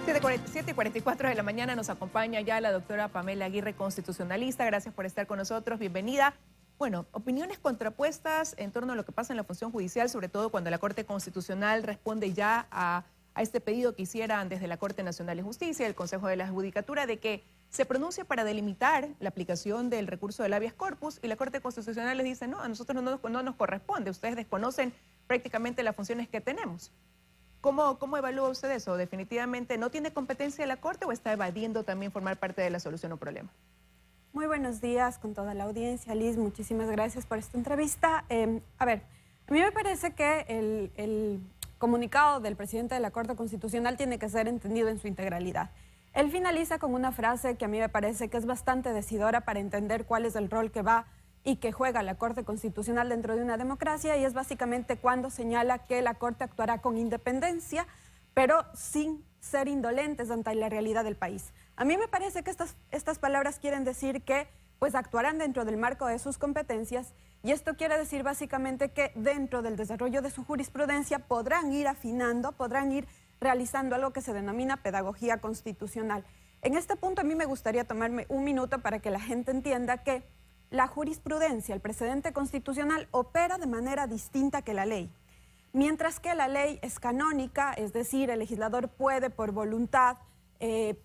7:44 de la mañana nos acompaña ya la doctora Pamela Aguirre, constitucionalista. Gracias por estar con nosotros, bienvenida. Bueno, opiniones contrapuestas en torno a lo que pasa en la función judicial, sobre todo cuando la Corte Constitucional responde ya a este pedido que hicieran desde la Corte Nacional de Justicia, el Consejo de la Judicatura, de que se pronuncie para delimitar la aplicación del recurso del habeas corpus, y la Corte Constitucional les dice, no, a nosotros no nos corresponde, ustedes desconocen prácticamente las funciones que tenemos. ¿Cómo evalúa usted eso? ¿Definitivamente no tiene competencia la Corte o está evadiendo también formar parte de la solución o problema? Muy buenos días con toda la audiencia. Liz, muchísimas gracias por esta entrevista. A mí me parece que el comunicado del presidente de la Corte Constitucional tiene que ser entendido en su integralidad. Él finaliza con una frase que a mí me parece que es bastante decidora para entender cuál es el rol que va y que juega la Corte Constitucional dentro de una democracia, y es básicamente cuando señala que la Corte actuará con independencia, pero sin ser indolentes ante la realidad del país. A mí me parece que estas palabras quieren decir que pues actuarán dentro del marco de sus competencias, y esto quiere decir básicamente que dentro del desarrollo de su jurisprudencia podrán ir afinando, podrán ir realizando algo que se denomina pedagogía constitucional. En este punto a mí me gustaría tomarme un minuto para que la gente entienda que la jurisprudencia, el precedente constitucional, opera de manera distinta que la ley. Mientras que la ley es canónica, es decir, el legislador puede por voluntad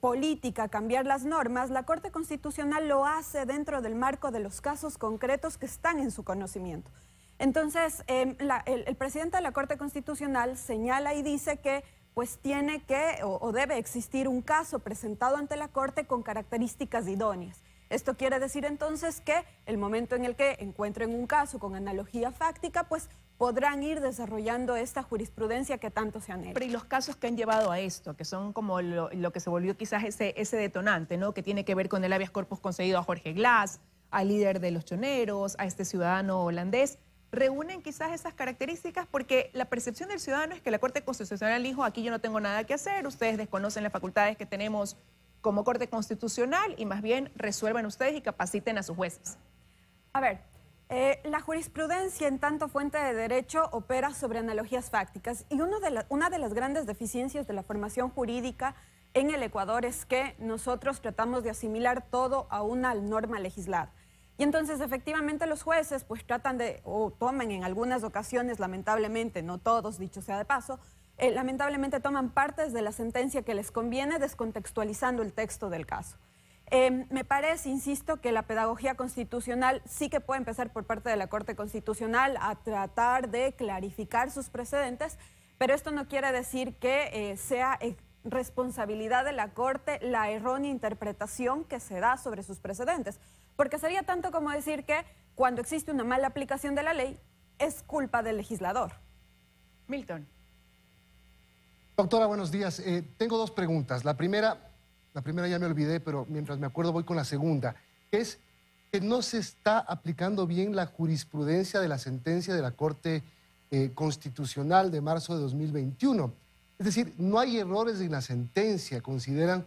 política cambiar las normas, la Corte Constitucional lo hace dentro del marco de los casos concretos que están en su conocimiento. Entonces, el presidente de la Corte Constitucional señala y dice que pues tiene que o debe existir un caso presentado ante la Corte con características idóneas. Esto quiere decir entonces que el momento en el que encuentren un caso con analogía fáctica, pues podrán ir desarrollando esta jurisprudencia que tanto se anhela. Pero y los casos que han llevado a esto, que son como lo que se volvió quizás ese detonante, ¿no? Que tiene que ver con el habeas corpus concedido a Jorge Glas, al líder de los choneros, a este ciudadano holandés, ¿reúnen quizás esas características? Porque la percepción del ciudadano es que la Corte Constitucional dijo, aquí yo no tengo nada que hacer, ustedes desconocen las facultades que tenemos como Corte Constitucional y más bien resuelvan ustedes y capaciten a sus jueces. A ver, la jurisprudencia en tanto fuente de derecho opera sobre analogías fácticas, y una de las grandes deficiencias de la formación jurídica en el Ecuador es que nosotros tratamos de asimilar todo a una norma legislada. Y entonces efectivamente los jueces pues tratan de, o toman en algunas ocasiones, lamentablemente, no todos, dicho sea de paso, lamentablemente toman partes de la sentencia que les conviene descontextualizando el texto del caso. Me parece, insisto, que la pedagogía constitucional sí que puede empezar por parte de la Corte Constitucional a tratar de clarificar sus precedentes, pero esto no quiere decir que sea responsabilidad de la Corte la errónea interpretación que se da sobre sus precedentes, porque sería tanto como decir que cuando existe una mala aplicación de la ley es culpa del legislador. Milton. Doctora, buenos días. Tengo dos preguntas. La primera ya me olvidé, pero mientras me acuerdo voy con la segunda. Es que no se está aplicando bien la jurisprudencia de la sentencia de la Corte Constitucional de marzo de 2021. Es decir, no hay errores en la sentencia, consideran,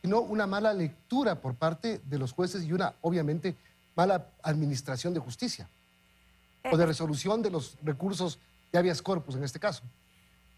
sino una mala lectura por parte de los jueces y una, obviamente, mala administración de justicia o de resolución de los recursos de habeas corpus en este caso.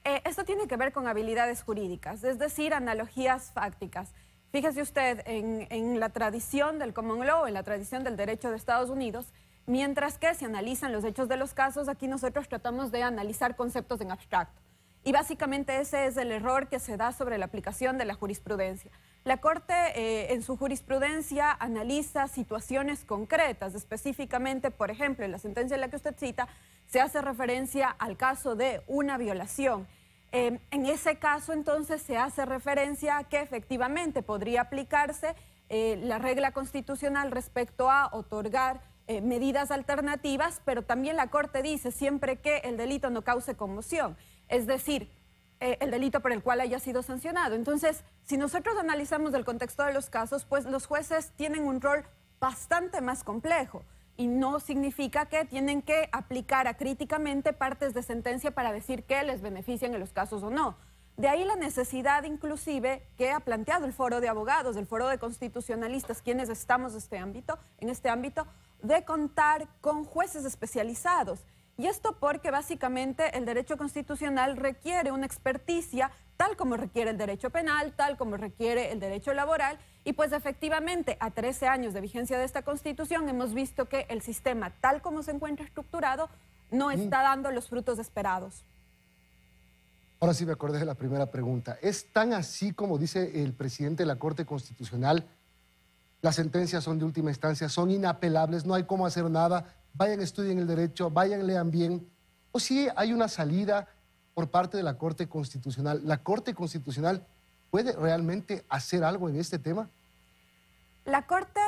Esto tiene que ver con habilidades jurídicas, es decir, analogías fácticas. Fíjese usted, en la tradición del common law, en la tradición del derecho de Estados Unidos, mientras que se analizan los hechos de los casos, aquí nosotros tratamos de analizar conceptos en abstracto. Y básicamente ese es el error que se da sobre la aplicación de la jurisprudencia. La Corte en su jurisprudencia analiza situaciones concretas, específicamente, por ejemplo, en la sentencia en la que usted cita, se hace referencia al caso de una violación. En ese caso, entonces, se hace referencia a que efectivamente podría aplicarse la regla constitucional respecto a otorgar medidas alternativas, pero también la Corte dice siempre que el delito no cause conmoción, es decir, el delito por el cual haya sido sancionado. Entonces, si nosotros analizamos el contexto de los casos, pues los jueces tienen un rol bastante más complejo. Y no significa que tienen que aplicar acríticamente partes de sentencia para decir que les benefician en los casos o no. De ahí la necesidad inclusive que ha planteado el Foro de Abogados, el Foro de Constitucionalistas, quienes estamos en este ámbito, de contar con jueces especializados. Y esto porque básicamente el derecho constitucional requiere una experticia tal como requiere el derecho penal, tal como requiere el derecho laboral, y pues efectivamente a 13 años de vigencia de esta Constitución hemos visto que el sistema tal como se encuentra estructurado no está dando los frutos esperados. Ahora sí me acordé de la primera pregunta. ¿Es tan así como dice el presidente de la Corte Constitucional? Las sentencias son de última instancia, son inapelables, no hay cómo hacer nada. Vayan, estudien el derecho, vayan, lean bien. ¿O sí hay una salida por parte de la Corte Constitucional? ¿La Corte Constitucional puede realmente hacer algo en este tema? La Corte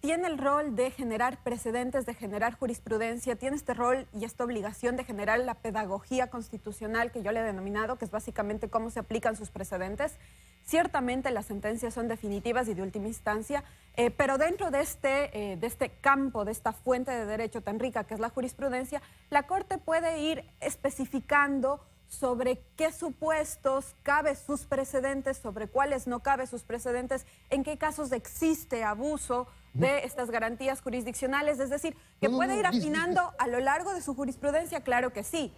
tiene el rol de generar precedentes, de generar jurisprudencia, tiene este rol y esta obligación de generar la pedagogía constitucional que yo le he denominado, que es básicamente cómo se aplican sus precedentes. Ciertamente las sentencias son definitivas y de última instancia, pero dentro de este campo, de esta fuente de derecho tan rica que es la jurisprudencia, la Corte puede ir especificando sobre qué supuestos cabe sus precedentes, sobre cuáles no cabe sus precedentes, en qué casos existe abuso de estas garantías jurisdiccionales, es decir, que puede ir afinando a lo largo de su jurisprudencia, claro que sí.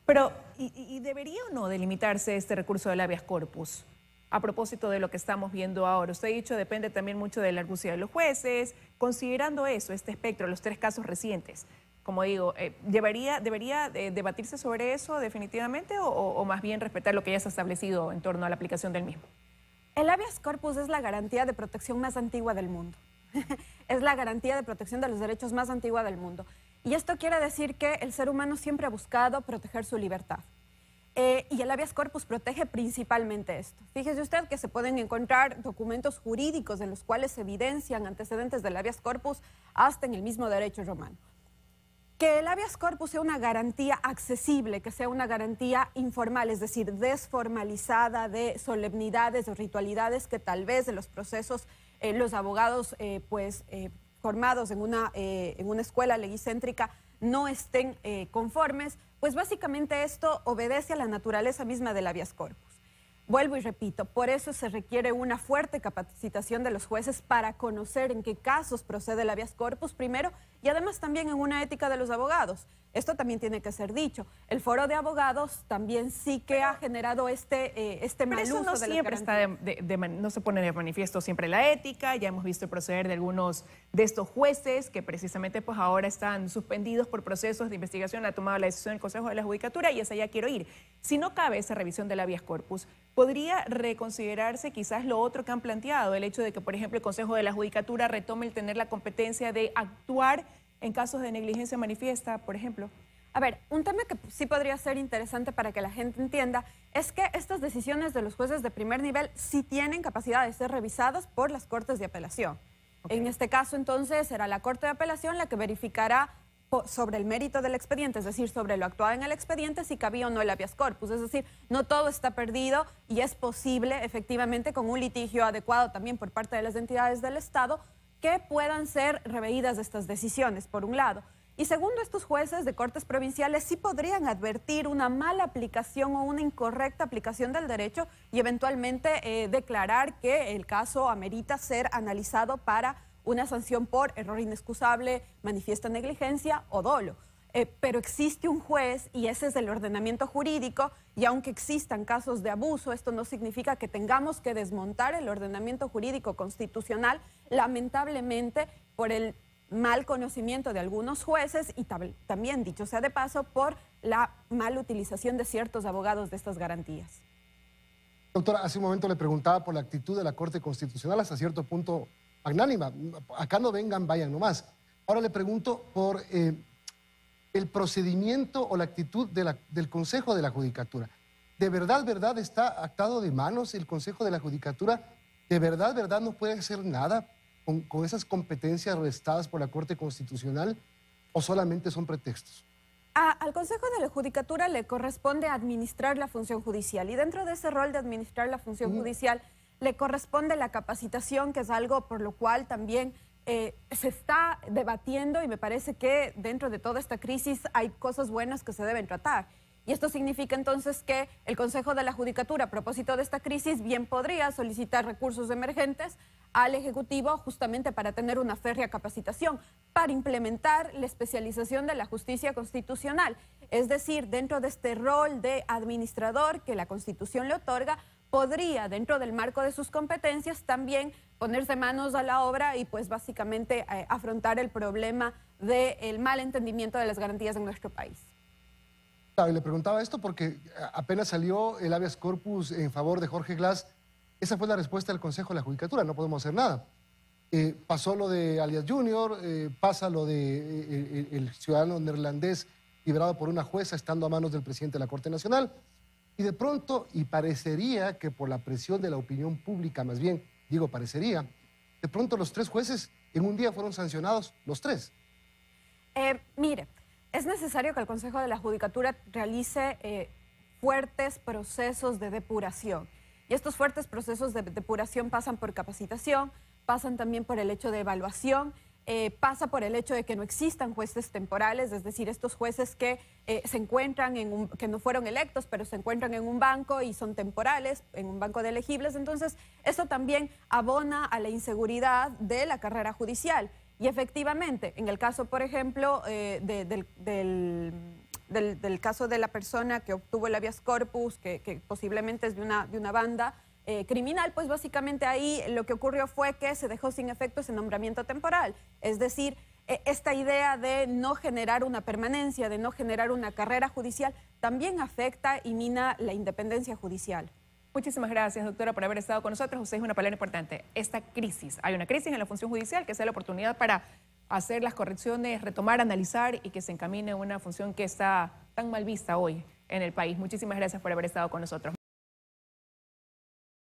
Pero, ¿y debería o no delimitarse este recurso del habeas corpus? A propósito de lo que estamos viendo ahora, usted ha dicho depende también mucho de la argucia de los jueces, considerando eso, este espectro, los 3 casos recientes. Como digo, ¿debería debatirse sobre eso definitivamente o más bien respetar lo que ya se ha establecido en torno a la aplicación del mismo? El habeas corpus es la garantía de protección más antigua del mundo. Es la garantía de protección de los derechos más antigua del mundo. Y esto quiere decir que el ser humano siempre ha buscado proteger su libertad. Y el habeas corpus protege principalmente esto. Fíjese usted que se pueden encontrar documentos jurídicos en los cuales se evidencian antecedentes del habeas corpus hasta en el mismo derecho romano. Que el habeas corpus sea una garantía accesible, que sea una garantía informal, es decir, desformalizada de solemnidades o ritualidades que tal vez de los procesos los abogados formados en una escuela legicéntrica no estén conformes, pues básicamente esto obedece a la naturaleza misma del habeas corpus. Vuelvo y repito, por eso se requiere una fuerte capacitación de los jueces para conocer en qué casos procede el habeas corpus primero y además también en una ética de los abogados. Esto también tiene que ser dicho. El foro de abogados también sí que ha generado este mal uso de las garantías. No se pone de manifiesto siempre la ética. Ya hemos visto el proceder de algunos de estos jueces que precisamente pues ahora están suspendidos por procesos de investigación. Ha tomado la decisión el Consejo de la Judicatura y esa ya quiero ir. Si no cabe esa revisión del habeas corpus, ¿podría reconsiderarse quizás lo otro que han planteado? El hecho de que, por ejemplo, el Consejo de la Judicatura retome el tener la competencia de actuar en casos de negligencia manifiesta, por ejemplo. A ver, un tema que sí podría ser interesante para que la gente entienda es que estas decisiones de los jueces de primer nivel sí tienen capacidad de ser revisadas por las Cortes de Apelación. Okay. En este caso, entonces, será la Corte de Apelación la que verificará sobre el mérito del expediente, es decir, sobre lo actuado en el expediente, si cabía o no el habeas corpus. Es decir, no todo está perdido y es posible, efectivamente, con un litigio adecuado también por parte de las entidades del Estado, que puedan ser reveídas estas decisiones, por un lado. Y segundo, estos jueces de cortes provinciales sí podrían advertir una mala aplicación o una incorrecta aplicación del derecho y eventualmente declarar que el caso amerita ser analizado para una sanción por error inexcusable, manifiesta negligencia o dolo. Pero existe un juez y ese es el ordenamiento jurídico y aunque existan casos de abuso, esto no significa que tengamos que desmontar el ordenamiento jurídico constitucional, lamentablemente por el mal conocimiento de algunos jueces y también, dicho sea de paso, por la mala utilización de ciertos abogados de estas garantías. Doctora, hace un momento le preguntaba por la actitud de la Corte Constitucional hasta cierto punto magnánima. Acá no vengan, vayan nomás. Ahora le pregunto por el procedimiento o la actitud del Consejo de la Judicatura. ¿De verdad está atado de manos el Consejo de la Judicatura? ¿De verdad no puede hacer nada con esas competencias restadas por la Corte Constitucional o solamente son pretextos? Al Consejo de la Judicatura le corresponde administrar la función judicial y dentro de ese rol de administrar la función judicial le corresponde la capacitación, que es algo por lo cual también se está debatiendo y me parece que dentro de toda esta crisis hay cosas buenas que se deben tratar. Y esto significa entonces que el Consejo de la Judicatura, a propósito de esta crisis, bien podría solicitar recursos emergentes al Ejecutivo justamente para tener una férrea capacitación, para implementar la especialización de la justicia constitucional. Es decir, dentro de este rol de administrador que la Constitución le otorga, podría, dentro del marco de sus competencias, también ponerse manos a la obra y pues básicamente afrontar el problema del mal entendimiento de las garantías en nuestro país. Claro, y le preguntaba esto porque apenas salió el habeas corpus en favor de Jorge Glass. Esa fue la respuesta del Consejo de la Judicatura, no podemos hacer nada. Pasó lo de Alias Junior, pasa lo de el ciudadano neerlandés liberado por una jueza estando a manos del presidente de la Corte Nacional. Y de pronto, y parecería que por la presión de la opinión pública, más bien, digo parecería, de pronto los 3 jueces en un día fueron sancionados, los 3. Mire, es necesario que el Consejo de la Judicatura realice fuertes procesos de depuración. Y estos fuertes procesos de depuración pasan por capacitación, pasan también por el hecho de evaluación, pasa por el hecho de que no existan jueces temporales, es decir, estos jueces que se encuentran que no fueron electos, pero se encuentran en un banco y son temporales, en un banco de elegibles. Entonces, eso también abona a la inseguridad de la carrera judicial. Y efectivamente, en el caso, por ejemplo, del caso de la persona que obtuvo el habeas corpus, que posiblemente es de una banda criminal, pues básicamente ahí lo que ocurrió fue que se dejó sin efecto ese nombramiento temporal. Es decir, esta idea de no generar una permanencia, de no generar una carrera judicial, también afecta y mina la independencia judicial. Muchísimas gracias, doctora, por haber estado con nosotros. Usted es una palabra importante. Esta crisis, hay una crisis en la función judicial que sea la oportunidad para hacer las correcciones, retomar, analizar y que se encamine una función que está tan mal vista hoy en el país. Muchísimas gracias por haber estado con nosotros.